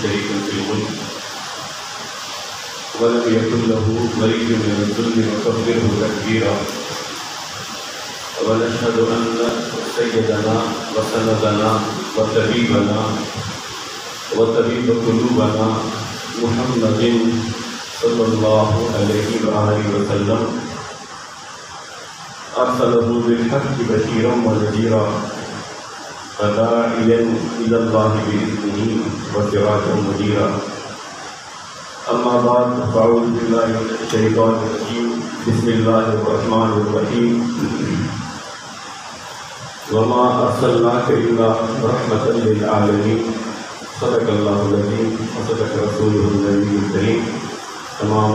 شريك في الملك ولم يكن له ولي من الذل وكبره تكبيرا ونشهد أن سيدنا وسندنا وطبيبنا وطبيب قلوبنا محمد صلى الله عليه وآله وسلم أرسله بالحق بشيرا ونذيرا وداعيا إلى الله بإذنه وسراجا منيرا. أما بعد فأعوذ بالله من الشيطان الرجيم. بسم الله الرحمن الرحيم. وما أرسلناك إلا رحمة للعالمين. صدق الله العظيم وصدق رسوله النبي الكريم. تمام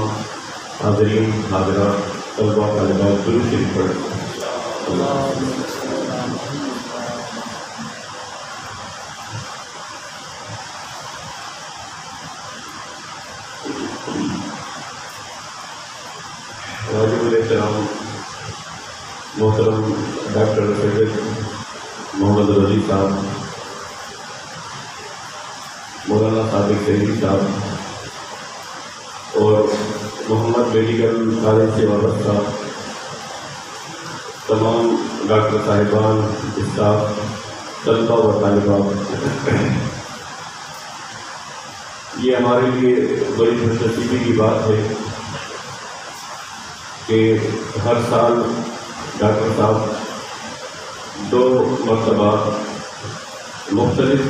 حاضرین حاضرات طلباء طالبات درود شریف پڑھیں. واجب الاحترام محترم ڈاکٹر سید محمد رضی صاحب، مولانا صادق سیدی صاحب اور محمد میڈیکل کالج سے وابستہ تمام ڈاکٹر صاحبان، اسٹاف، طلباء و طالبات، یہ ہمارے لیے بڑی خوش نصیبی کی بات ہے کہ ہر سال ڈاکٹر صاحب 2 مرتبہ مختلف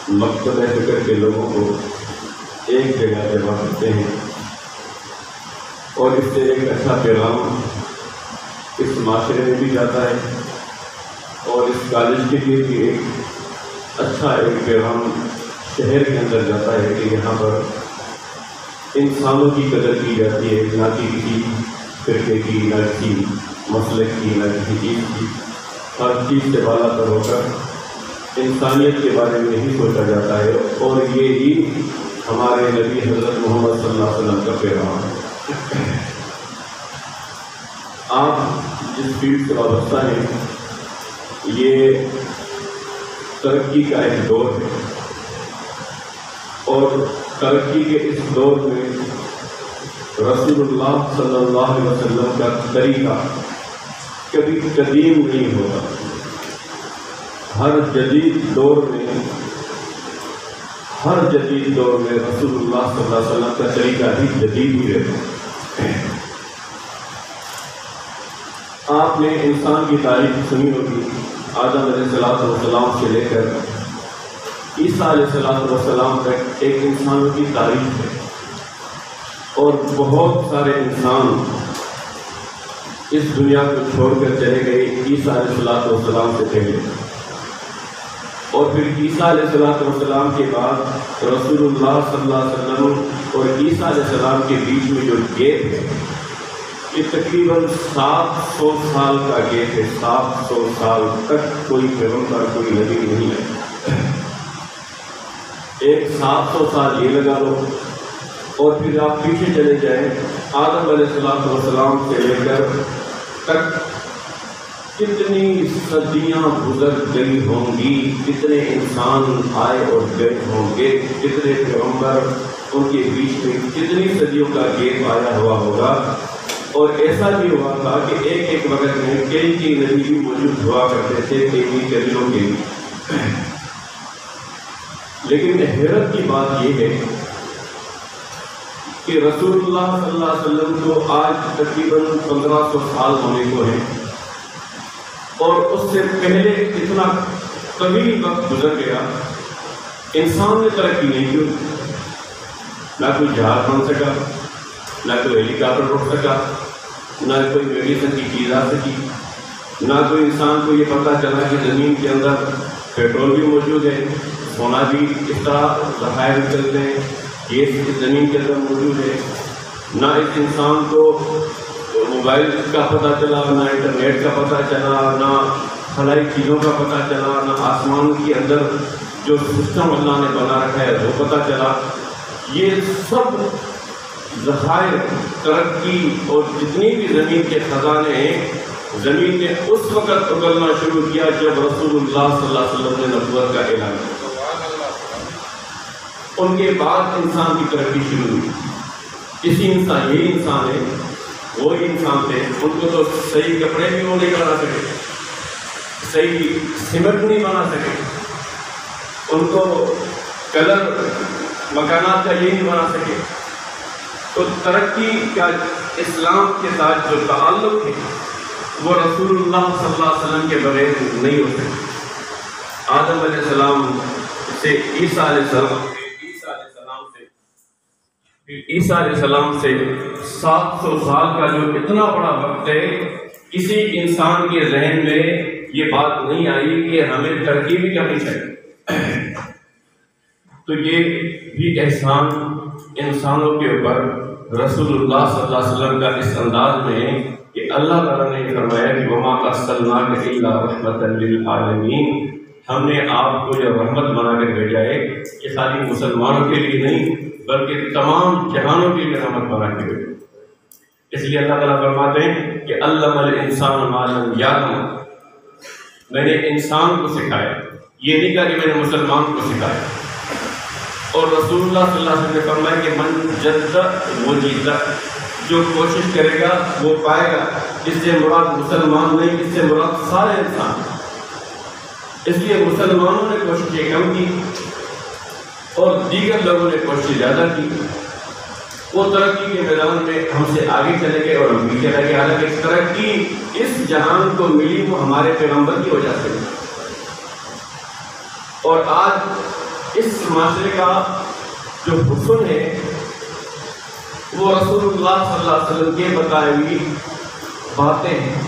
مکتب فکر کے لوگوں کو ایک جگہ جمع کرتے ہیں اور اس سے ایک اچھا پیغام اس معاشرے میں بھی جاتا ہے اور اس کالج کے لیے بھی ایک اچھا پیغام شہر کے اندر جاتا ہے کہ یہاں پر انسانوں کی قدر کی جاتی ہے، نہ کہ کسی فرقے کی، نہ کسی مسلک کی، نہ کسی چیز کی. ہر چیز سے بالا تر ہو کر انسانیت کے بارے میں ہی سوچا جاتا ہے اور یہی ہمارے نبی حضرت محمد صلی اللہ علیہ وسلم کا پیغام ہے. آپ جس فیلڈ سے وابستہ ہیں یہ ترقی کا ایک دور ہے اور ترقی کے اس دور میں رسول اللہ صلی اللہ علیہ وسلم کا طریقہ کبھی قدیم نہیں ہوتا. ہر جدید دور میں رسول اللہ صلی اللہ علیہ وسلم کا طریقہ بھی جدید ہی رہتا ہے. آپ نے انسان کی تاریخ سنی ہوگی. آدم علیہ السلام سے لے کر عیسیٰ علیہ السلام تک ایک انسانوں کی تاریخ ہے اور بہت سارے انسان اس دنیا کو چھوڑ کر چلے گئے عیسیٰ علیہ السلام سے پہلے، اور پھر عیسیٰ علیہ السلام کے بعد رسول اللہ صلی اللہ علیہ وسلم اور عیسیٰ علیہ السلام کے بیچ میں جو گیپ ہے یہ تقریباً 700 سال کا گیپ ہے. 700 سال تک کوئی پیغمبر، کوئی نبی نہیں ہے. ایک 700 سال یہ لگا لو اور پھر آپ پیچھے چلے جائیں آدم علیہ السلام سے لے کر تک کتنی صدیاں گزر گئی ہوں گی، کتنے انسان آئے اور گئے ہوں گے، کتنے پیغمبر، ان کے بیچ میں کتنی صدیوں کا گیپ آیا ہوا ہوگا. اور ایسا بھی ہوا تھا کہ ایک وقت میں کئی نبی بھی موجود ہوا کرتے تھے کئی قبیلوں کے لیے. لیکن حیرت کی بات یہ ہے کہ رسول اللہ صلی اللہ علیہ وسلم کو آج تقریباً 1500 سال ہونے کو ہے اور اس سے پہلے اتنا طویل وقت گزر گیا، انسان نے ترقی نہیں کی. نہ کوئی جہاز بن سکا، نہ کوئی ہیلی کاپٹر اڑ سکا، نہ کوئی میڈیسن کی چیز آ سکی، نہ کوئی انسان کو یہ پتہ چلا کہ زمین کے اندر پیٹرول بھی موجود ہے، سونا بھی اس طرح ذخائر نکلتے ہیں، یہ زمین کے اندر موجود ہے. نہ اس انسان کو موبائل کا پتہ چلا، نہ انٹرنیٹ کا پتہ چلا، نہ خلائی چیزوں کا پتہ چلا، نہ آسمان کے اندر جو سسٹم اللہ نے بنا رکھا ہے وہ پتہ چلا. یہ سب ذخائر، ترقی اور جتنی بھی زمین کے خزانے ہیں، زمین نے اس وقت اگلنا شروع کیا جب رسول اللہ صلی اللہ علیہ وسلم نے نبوت کا اعلان کیا. ان کے بعد انسان کی ترقی شروع ہوئی. یہی انسان ہے، وہی انسان تھے. ان کو تو صحیح کپڑے بھی وہ نہیں بنا سکے، صحیح سمٹ نہیں بنا سکے، ان کو کلر مکانات کا یہ نہیں بنا سکے. تو ترقی کا اسلام کے ساتھ جو تعلق ہے وہ رسول اللہ صلی اللہ علیہ وسلم کے بغیر نہیں ہو سکتا. آدم علیہ السلام سے عیسیٰ علیہ السلام سے 700 سال کا جو اتنا بڑا وقت ہے، کسی انسان کے ذہن میں یہ بات نہیں آئی کہ ہمیں ترقی بھی کرنی چاہیے. تو یہ بھی احسان انسانوں کے اوپر رسول اللہ صلی اللہ علیہ وسلم کا اس انداز میں کہ اللہ تعالیٰ نے فرمایا کہ وَمَا أَرْسَلْنَاكَ إِلَّا رَحْمَةً لِّلْعَالَمِينَ. ہم نے آپ کو جو رحمت بنا کر بھیجا ہے یہ خالی مسلمانوں کے لیے نہیں بلکہ تمام جہانوں کے لیے رحمت بنا کے بھیجا. اس لیے اللہ تعالیٰ فرماتے ہیں کہ علم الانسان ما لم یعلم. میں نے انسان کو سکھایا، یہ نہیں کہا کہ میں نے مسلمان کو سکھایا. اور رسول اللہ صلی اللہ علیہ وسلم نے فرمایا کہ من جد وہ جیتا، جو کوشش کرے گا وہ پائے گا. اس سے مراد مسلمان نہیں، اس سے مراد سارے انسان. اس لیے مسلمانوں نے کوششیں کم کی اور دیگر لوگوں نے کوششیں زیادہ کی. وہ ترقی کے میدان میں ہم سے آگے چلے گئے اور ہم پیچھے رہ گئے. حالانکہ ترقی اس جہان کو ملی وہ ہمارے پیغمبر کی وجہ سے. اور آج اس معاشرے کا جو حسن ہے وہ رسول اللہ صلی اللہ علیہ وسلم کے بتائے ہوئی باتیں ہیں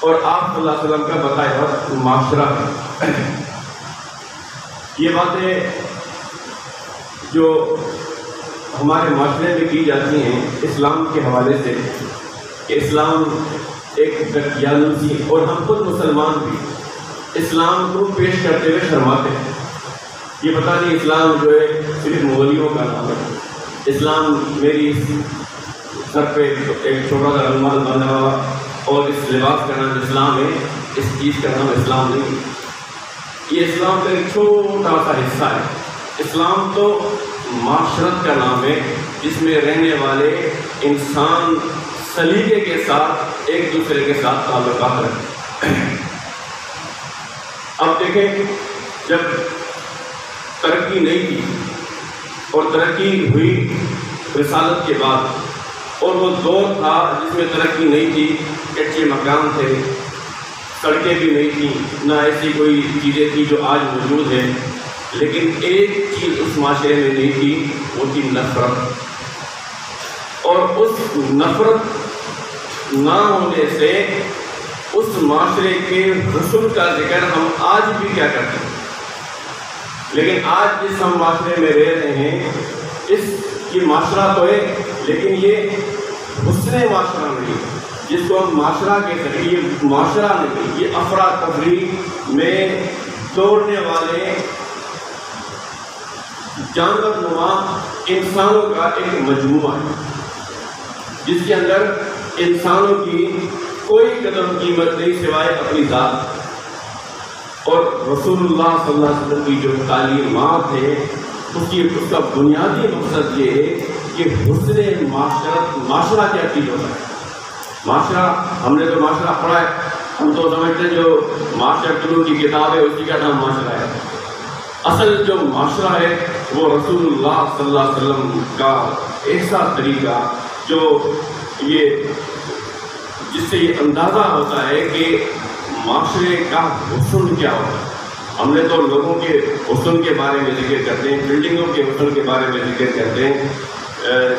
اور آپ صلی اللہ علیہ وسلم کا بتایا ہوا معاشرہ ہے. یہ باتیں جو ہمارے معاشرے میں کی جاتی ہیں اسلام کے حوالے سے کہ اسلام ایک دقیانوسی، اور ہم خود مسلمان بھی اسلام کو پیش کرتے ہوئے شرماتے ہیں. یہ پتہ نہیں اسلام جو ہے صرف مغلیوں کا نام ہے. اسلام میری سر پہ ایک چھوٹا سا رومال بندھا ہوا اور اس لباس کا نام اسلام ہے، اس چیز کا نام اسلام نہیں. یہ اسلام کا ایک چھوٹا سا حصہ ہے. اسلام تو معاشرت کا نام ہے جس میں رہنے والے انسان سلیقے کے ساتھ ایک دوسرے کے ساتھ تعلقات رکھتے ہیں. اب دیکھیں، جب ترقی نہیں کی اور ترقی ہوئی رسالت کے بعد، اور وہ دور تھا جس میں ترقی نہیں تھی، کچے مکان تھے، سڑکیں بھی نہیں تھیں، نہ ایسی کوئی چیزیں تھیں جو آج موجود ہیں. لیکن ایک چیز اس معاشرے میں نہیں تھی، وہ تھی نفرت. اور اس نفرت نہ ہونے سے اس معاشرے کے حسن کا ذکر ہم آج بھی کیا کرتے ہیں. لیکن آج جس ہم معاشرے میں رہ رہے ہیں، اس کی معاشرہ تو ہے لیکن یہ حسن معاشرہ نہیں، جس کو ہم معاشرہ کہتے ہیں. یہ معاشرہ نہیں، یہ افراتفری میں دوڑنے والے جانور نما انسانوں کا ایک مجموعہ ہے جس کے اندر انسانوں کی کوئی قدر قیمت نہیں سوائے اپنی ذات. اور رسول اللہ صلی اللہ علیہ وسلم کی جو تعلیمات ہے اس کا بنیادی مقصد یہ ہے کہ حسن معاشرہ کیا چیز ہوتا ہے. معاشرہ، ہم نے تو معاشرہ پڑھا ہے، ہم تو سمجھتے ہیں جو معاشرہ کی کتاب ہے اسی کا نام معاشرہ ہے. اصل جو معاشرہ ہے وہ رسول اللہ صلی اللہ علیہ وسلم کا ایسا طریقہ جو جس سے یہ اندازہ ہوتا ہے کہ معاشرے کا حسن کیا ہوتا ہے. ہم نے تو لوگوں کے حسن کے بارے میں ذکر کرتے ہیں، بلڈنگوں کے حسن کے بارے میں ذکر کرتے ہیں،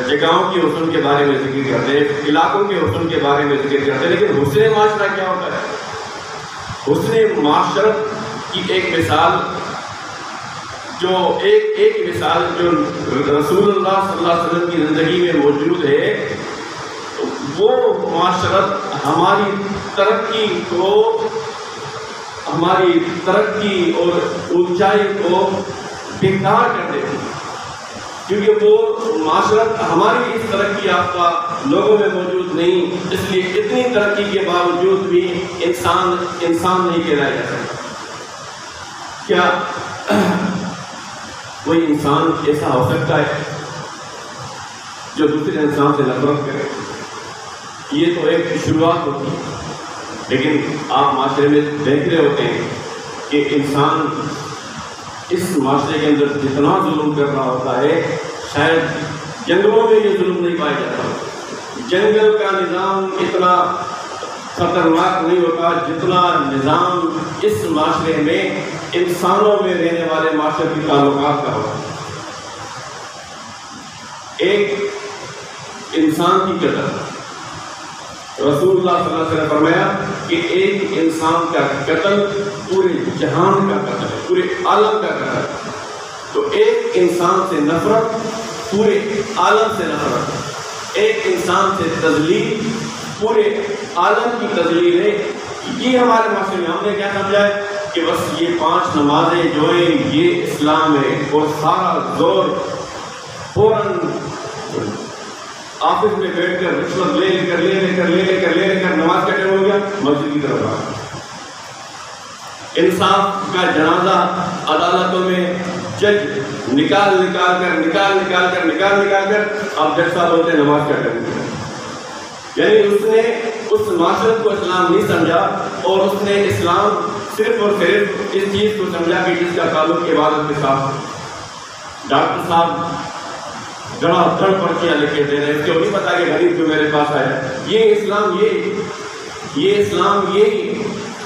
جگہوں کے حسن کے بارے میں ذکر کرتے ہیں، علاقوں کے حسن کے بارے میں ذکر کرتے ہیں. لیکن حسن معاشرہ کیا ہوتا ہے؟ حسن معاشرت کی ایک مثال جو ایک مثال جو رسول اللہ صلی اللہ علیہ وسلم کی زندگی میں موجود ہے، وہ معاشرت ہماری ترقی اور اونچائی کو بیکار کر دیتی، کیونکہ وہ معاشرت ہماری اس ترقی یافتہ لوگوں میں موجود نہیں. اس لیے اتنی ترقی کے باوجود بھی انسان نہیں کہلایا جا سکتا. کیا کوئی انسان ایسا ہو سکتا ہے جو دوسرے انسان سے نفرت کرے؟ یہ تو ایک شروعات ہوتی ہے، لیکن آپ معاشرے میں دیکھ رہے ہوتے ہیں کہ انسان اس معاشرے کے اندر جتنا ظلم کر رہا ہوتا ہے، شاید جنگلوں میں یہ ظلم نہیں پایا جاتا۔ جنگل کا نظام اتنا خطرناک نہیں ہوتا جتنا نظام اس معاشرے میں انسانوں میں رہنے والے معاشرتی تعلقات کا ہوتا ہے۔ ایک انسان کی قتل، رسول اللہ صلی اللہ علیہ وسلم نے فرمایا کہ ایک انسان کا قتل پورے جہان کا قتل ہے، پورے عالم کا قتل ہے۔ تو ایک انسان سے نفرت پورے عالم سے نفرت، ایک انسان سے تذلیل پورے عالم کی تذلیل ہے۔ یہ ہمارے معاشرے میں ہم نے کیا سمجھا ہے کہ بس یہ 5 نمازیں جو ہیں یہ اسلام ہے، اور سارا زور فوراً آفس میں بیٹھ کر رشوت لے کر نماز کا ٹائم ہو گیا، مسجد کی طرف آ انصاف کا جنازہ عدالتوں میں جج نکال کر اب جج صاحب بولتے ہیں نماز کا ٹائم ہو گیا۔ یعنی اس نے اس معاشرت کو اسلام نہیں سمجھا، اور اس نے اسلام صرف اور صرف اس چیز کو سمجھا کہ جس کا تعلق عبادت کے ساتھ۔ ڈاکٹر صاحب دڑ پرچیاں لکھ کے دے رہے ہیں، اس کو نہیں پتا کہ غریب جو میرے پاس آیا۔ یہ اسلام یہ اسلام یہ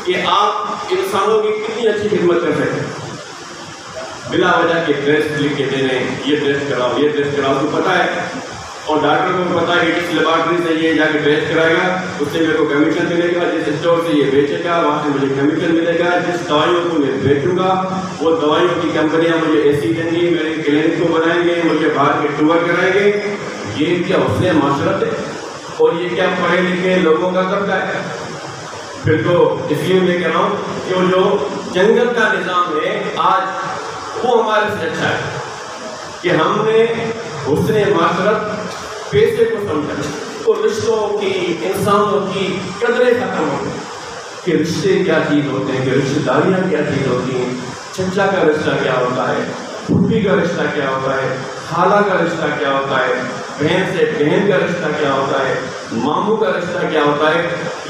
کہ آپ انسانوں کی کتنی اچھی خدمت کر سکتے ہیں، بلا وجہ کے ٹیسٹ لکھ کے دے رہے ہیں، یہ ٹیسٹ کراؤ یہ ٹیسٹ کراؤ، کو پتا ہے، اور ڈاکٹر کو پتا ہے کہ جس لیبارٹری سے یہ جا کے ٹیسٹ کرائے گا اس سے میرے کو کمیشن ملے گا، جس اسٹور سے یہ بیچے گا وہاں سے مجھے کمیشن ملے گا، جس دوائیوں کو میں بیچوں گا وہ دوائیوں کی کمپنیاں مجھے ایسی دیں گی، میرے کلینک کو بنائیں گے، مجھے باہر کے ٹور کرائیں گے۔ یہ کیا حسن معاشرت ہے؟ اور یہ کیا پڑھے لکھے لوگوں کا طبقہ ہے؟ پھر تو اس لیے میں کہہ رہا ہوں کہ وہ جو جنگل کا نظام ہے آج وہ ہمارے سے اچھا ہے کہ ہم نے حسن معاشرت پیسے کو سمجھا، تو رشتوں کی انسانوں کی قدریں ختم ہو گئی کہ رشتے کیا چیز ہوتے ہیں، کہ رشتہ داریاں کیا چیز ہوتی ہیں، چچا کا رشتہ کیا ہوتا ہے، پھوپھی کا رشتہ کیا ہوتا ہے، خالہ کا رشتہ کیا ہوتا ہے، بہن سے بہن کا رشتہ کیا ہوتا ہے، ماموں کا رشتہ کیا ہوتا ہے،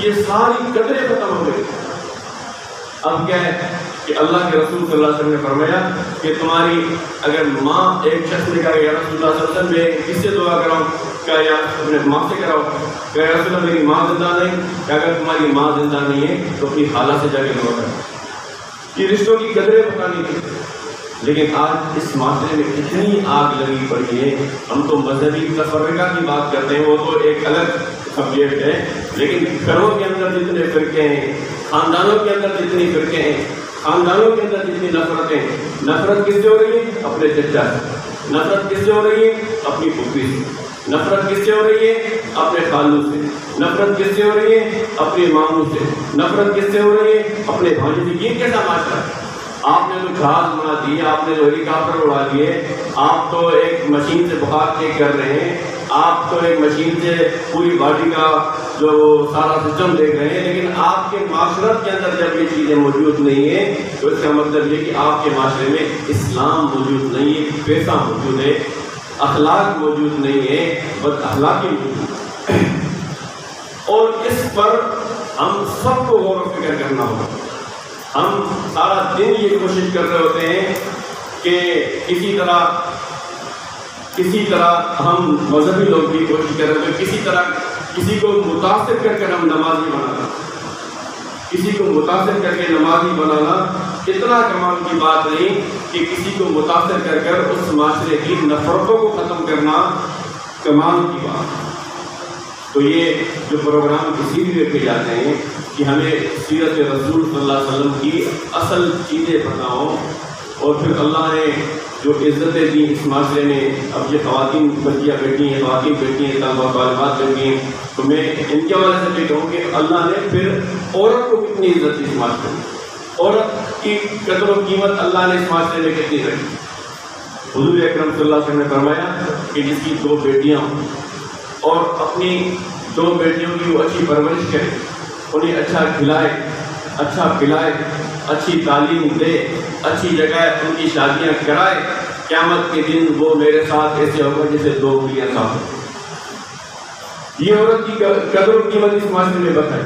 یہ ساری قدریں ختم ہو گئی۔ اب کیا ہے کہ اللہ کے رسول صلی اللہ علیہ وسلم نے فرمایا کہ تمہاری اگر ماں، ایک شخص نے کہا یا رسول اللہ صلی اللہ علیہ وسلم میں کس سے دعا کراؤں، کہا یا اپنے ماں سے کراؤ، کہا یا رسول اللہ میری ماں زندہ نہیں، کہ اگر تمہاری ماں زندہ نہیں ہے تو اپنی خالہ سے جا کے دعا کرو۔ یہ رشتوں کی قدریں بتانی تھی، لیکن آج اس معاشرے میں اتنی آگ لگی پڑی ہے۔ ہم تو مذہبی تفرقہ کی بات کرتے ہیں، وہ تو ایک الگ سبجیکٹ ہے، لیکن گھروں کے اندر جتنے فرقے ہیں، خاندانوں کے اندر جتنی فرقے ہیں، خاندانوں کے اندر جتنی نفرتیں، نفرت کس سے ہو رہی ہے؟ اپنے چچا سے۔ نفرت کس سے ہو رہی ہے؟ اپنی پھوپھی سے۔ نفرت کس سے ہو رہی ہے؟ اپنے خالو سے۔ نفرت کس سے ہو رہی ہے؟ اپنے ماموں سے۔ نفرت کس سے ہو رہی ہے؟ اپنے بھائی سے۔ یہ کیسا معاشرہ ہے؟ آپ نے تو جہاز بنا دیے، آپ نے تو ہیلی کاپٹر اڑا دیے، آپ تو ایک مشین سے بخار چیک کر رہے ہیں، آپ تو ایک مشین سے پوری باڈی کا جو سارا سسٹم دیکھ رہے ہیں، لیکن آپ کے معاشرت کے اندر جب یہ چیزیں موجود نہیں ہیں تو اس کا مطلب یہ کہ آپ کے معاشرے میں اسلام موجود نہیں ہے، پیسہ موجود ہے، اخلاق موجود نہیں ہے، بد اخلاقی موجود ہے۔ اور اس پر ہم سب کو غور و فکر کرنا ہوگا۔ ہم سارا دن یہ کوشش کر رہے ہوتے ہیں کہ کسی طرح ہم مذہبی لوگ بھی کوشش کر رہے ہیں کسی طرح کسی کو متاثر کر کر ہم نمازی بنانا، کسی کو متاثر کر کے نمازی بنانا اتنا کمال کی بات نہیں کہ کسی کو متاثر کر کر اس معاشرے کی نفرتوں کو ختم کرنا کمال کی بات۔ تو یہ جو پروگرام اسی لیے رکھے جاتے ہیں کہ ہمیں سیرت رسول صلی اللہ علیہ وسلم کی اصل چیزیں پتہ ہوں، اور پھر اللہ نے جو عزتیں دی اس معاشرے میں، اب یہ خواتین بچیاں بیٹھی ہیں، خواتین بیٹھی ہیں، طلبہ طالبات بیٹھی ہیں، تو میں ان کے حوالے سے یہ کہوں کہ اللہ نے پھر عورت کو کتنی عزت دی اس معاشرے میں، عورت کی قدر و قیمت اللہ نے اس معاشرے میں کتنی رکھی۔ حضور اکرم صلی اللہ علیہ وسلم نے فرمایا کہ جس کی 2 بیٹیاں ہوں اور اپنی 2 بیٹیوں کی وہ اچھی پرورش کرے، انہیں اچھا کھلائے، اچھا پلائے، اچھی تعلیم دے، اچھی جگہ ان کی شادیاں کرائے، قیامت کے دن وہ میرے ساتھ ایسے ہوگا جیسے دو انگلیاں ساتھ. یہ عورت کی قدر و قیمت اس معاشرے میں بتائی.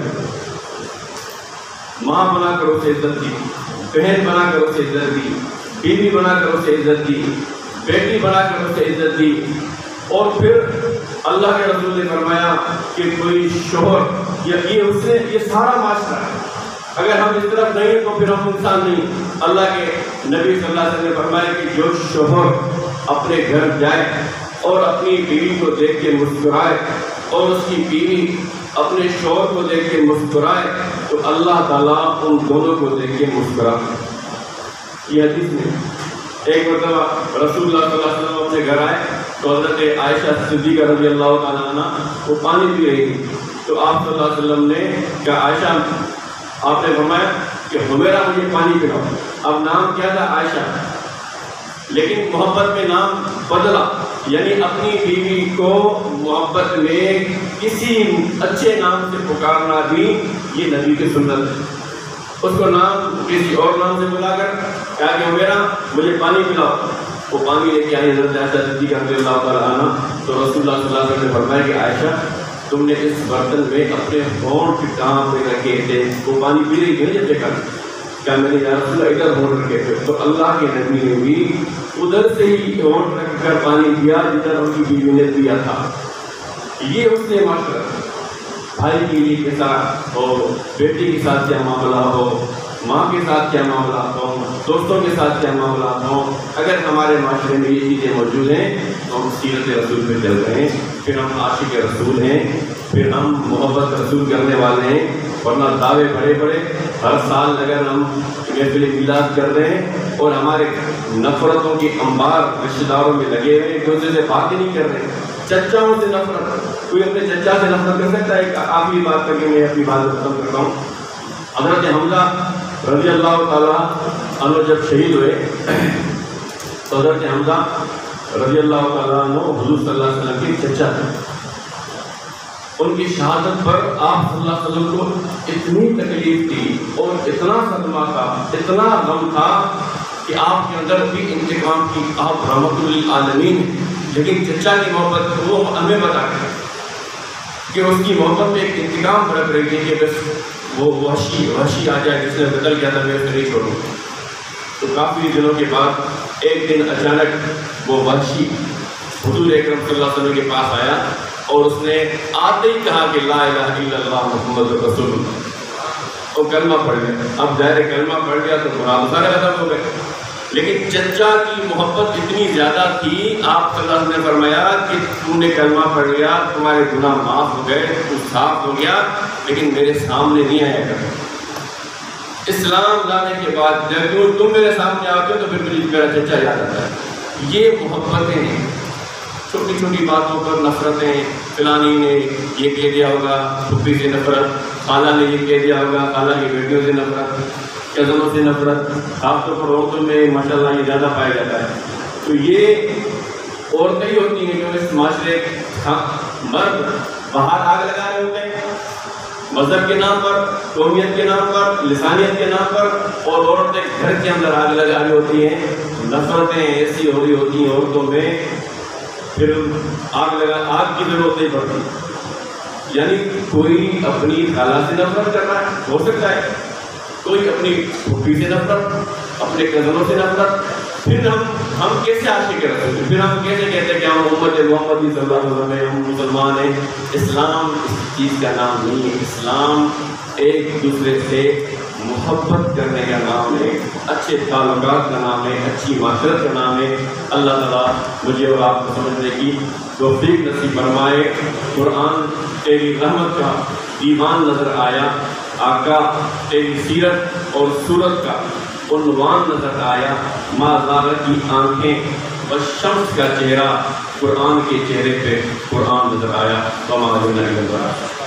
ماں بنا کر اسے عزت دی، بہن بنا کر اسے عزت دی، بیوی بنا کر اسے عزت دی، بیٹی بنا کر اسے عزت دی. اور پھر اللہ کے رسول نے فرمایا کہ کوئی شوہر یہ سارا معاشرہ ہے. اگر ہم اس طرف نہیں تو پھر ہم انسان نہیں. اللہ کے نبی صلی اللہ علیہ وسلم نے فرمایا کہ جو شوہر اپنے گھر جائے اور اپنی بیوی کو دیکھ کے مسکرائے اور اس کی بیوی اپنے شوہر کو دیکھ کے مسکرائے تو اللہ تعالیٰ ان دونوں کو دیکھ کے مسکراتا ہے. یہ حدیث میں ایک مرتبہ رسول اللہ صلی اللہ علیہ وسلم اپنے گھر آئے تو حضرت عائشہ صدیقہ رضی اللہ تعالیٰ عنہ وہ پانی پی رہی تھی. تو آپ صلی اللہ علیہ وسلم نے کہا عائشہ، آپ نے فرمایا کہ حمیرہ مجھے پانی پلاؤ. اب نام کیا تھا؟ عائشہ، لیکن محبت میں نام بدلا. یعنی اپنی بیوی کو محبت میں کسی اچھے نام سے پکارنا بھی یہ نبی کی سنت ہے. اس کو نام کسی اور نام سے بلا کر کہا کہ حمیرہ مجھے پانی پلاؤ. وہ پانی لے کے آئی حضرت عائشہ صدیقہ رضی اللہ تعالیٰ عنہ. تو رسول اللہ صلی اللہ علیہ وسلم نے فرمایا کہ عائشہ تم نے اس برتن میں اپنے ہونٹ کی ٹانگ پہ رکھے تھے. وہ پانی پی رہی تھی جب دیکھا کیا میں نے یا رسول اللہ ادھر ہونٹ رکھے تھے. تو اللہ کے نبی نے بھی ادھر سے ہی ہونٹ رکھ کر پانی پیا جدھر ان کی بیوی نے پیا تھا. یہ اس نے معاشرہ بھائی بیوی کے ساتھ ہو، بیٹی کے ساتھ کیا معاملہ ہو، ماں کے ساتھ کیا معاملات ہوں، دوستوں کے ساتھ کیا معاملات ہوں، اگر ہمارے معاشرے میں یہ چیزیں موجود ہیں تو ہم سیرت رسول پہ چل رہے ہیں. پھر ہم عاشق رسول ہیں، پھر ہم محبت رسول کرنے والے ہیں. ورنہ دعوے بڑے بڑے ہر سال اگر ہم محفل میلاد کر رہے ہیں اور ہمارے نفرتوں کی انبار رشتہ داروں میں لگے ہوئے ایک دوسرے سے بات ہی نہیں کر رہے. چچاؤں سے نفرت، کوئی اپنے چچا سے نفرت کر سکتا ہے؟ آخری بات کر کے میں اپنی بات ختم کرتا ہوں. حضرت حمزہ رضی اللہ تعالیٰ عنہ جب شہید ہوئے تو حضرت حمزہ رضی اللہ تعالیٰ عنہ حضور صلی اللہ علیہ وسلم کے چچا تھے. ان کی شہادت پر آپ صلی اللہ علیہ وسلم کو اتنی تکلیف تھی اور اتنا صدمہ تھا، اتنا غم تھا کہ آپ کے اندر بھی انتقام کی. آپ رحمت للعالمین، لیکن چچا کی محبت وہ ہمیں بتا گئے کہ اس کی محبت میں ایک انتقام برت رہی تھی کہ بس وہ وحشی آ جائے جس نے بدل گیا تھا میں اسے نہیں چھوڑوں. تو کافی دنوں کے بعد ایک دن اچانک وہ وحشی حضور اکرم صلی اللہ علیہ وسلم کے پاس آیا اور اس نے آتے ہی کہا کہ لا الہ الا اللہ محمد رسول اللہ. وہ کلمہ پڑھ گیا. اب ظاہر کلمہ پڑھ گیا تو مراد سارے ختم ہو گئے. لیکن چچا کی محبت اتنی زیادہ تھی، آپ صلی اللہ علیہ وسلم نے فرمایا کہ تم نے کلمہ پڑھ لیا، تمہارے گناہ معاف ہو گئے، تو صاف ہو گیا، لیکن میرے سامنے نہیں آیا کر. اسلام لانے کے بعد جب تم میرے سامنے آتے ہو تو پھر مجھے میرا چچا یاد آتا ہے. یہ محبتیں ہیں. چھوٹی چھوٹی باتوں پر نفرتیں، فلانی نے یہ کہہ دیا ہوگا پھپھی سے نفرت، خالہ نے یہ کہہ دیا ہوگا خالہ کی بیٹیوں سے نفرت، کزنوں سے نفرت، خاص طور پر عورتوں میں ماشاءاللہ یہ زیادہ پایا جاتا ہے. تو یہ عورتیں ہی ہوتی ہیں جو اس معاشرے مرد باہر آگ لگا رہے ہوتے ہیں مذہب کے نام پر، قومیت کے نام پر، لسانیت کے نام پر، اور عورتیں گھر کے اندر آگ لگا رہی ہوتی ہیں. نفرتیں ایسی ہو رہی ہوتی ہیں عورتوں میں، پھر آگ کی ضرورت نہیں پڑتی. یعنی کوئی اپنی خالہ سے نفرت کر رہا ہے، ہو سکتا ہے کوئی اپنی پھوپھی سے نفرت، اپنے کزنوں سے نفرت. پھر ہم کیسے عاشق رسول ہیں؟ پھر ہم کیسے کہتے ہیں کہ ہم امت محمدی صلی اللہ علیہ وسلم ہیں، ہم مسلمان ہیں؟ اسلام اس چیز کا نام نہیں ہے. اسلام ایک دوسرے سے محبت کرنے کا نام ہے، اچھے تعلقات کا نام ہے، اچھی معاشرت کا نام ہے. اللہ تعالیٰ مجھے اور آپ کو سمجھنے کی توفیق نصیب فرمائے. قرآن تیری رحمت کا دیوان نظر آیا، آقا تیری سیرت اور صورت کا عنوان نظر آیا. ما زاغت کی آنکھیں والشمس کا چہرہ، قرآن کے چہرے پہ قرآن نظر آیا. وما علینا الا البلاغ.